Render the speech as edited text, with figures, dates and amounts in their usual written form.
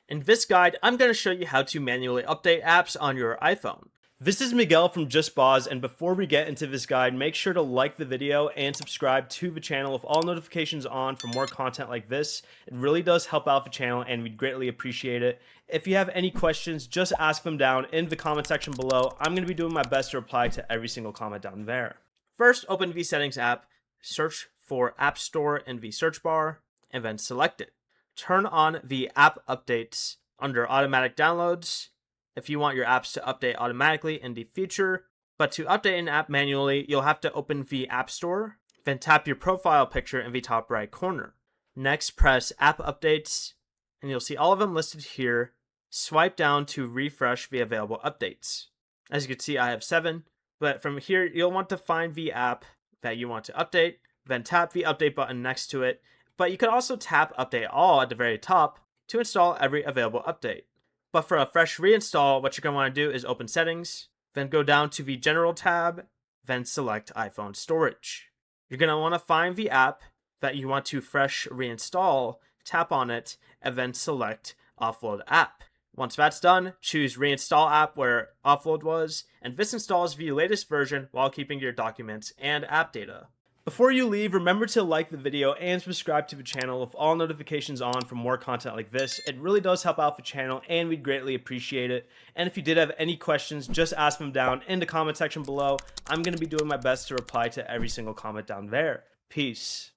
In this guide, I'm going to show you how to manually update apps on your iPhone. This is Miguel from Just Boz, and before we get into this guide, make sure to like the video and subscribe to the channel with all notifications on for more content like this. It really does help out the channel and we'd greatly appreciate it. If you have any questions, just ask them down in the comment section below. I'm going to be doing my best to reply to every single comment down there. First, open the Settings app, search for App Store in the search bar, and then select it. Turn on the app updates under automatic downloads if you want your apps to update automatically in the future. But to update an app manually, you'll have to open the App Store, then tap your profile picture in the top right corner. Next, press App Updates, and you'll see all of them listed here. Swipe down to refresh the available updates. As you can see, I have 7, but from here, you'll want to find the app that you want to update, then tap the update button next to it. But you can also tap Update All at the very top to install every available update. But for a fresh reinstall, what you're going to want to do is open Settings, then go down to the General tab, then select iPhone Storage. You're going to want to find the app that you want to fresh reinstall, tap on it, and then select Offload App. Once that's done, choose Reinstall App where Offload was, and this installs the latest version while keeping your documents and app data. Before you leave, remember to like the video and subscribe to the channel with all notifications on for more content like this. It really does help out the channel and we'd greatly appreciate it. And if you did have any questions, just ask them down in the comment section below. I'm going to be doing my best to reply to every single comment down there. Peace.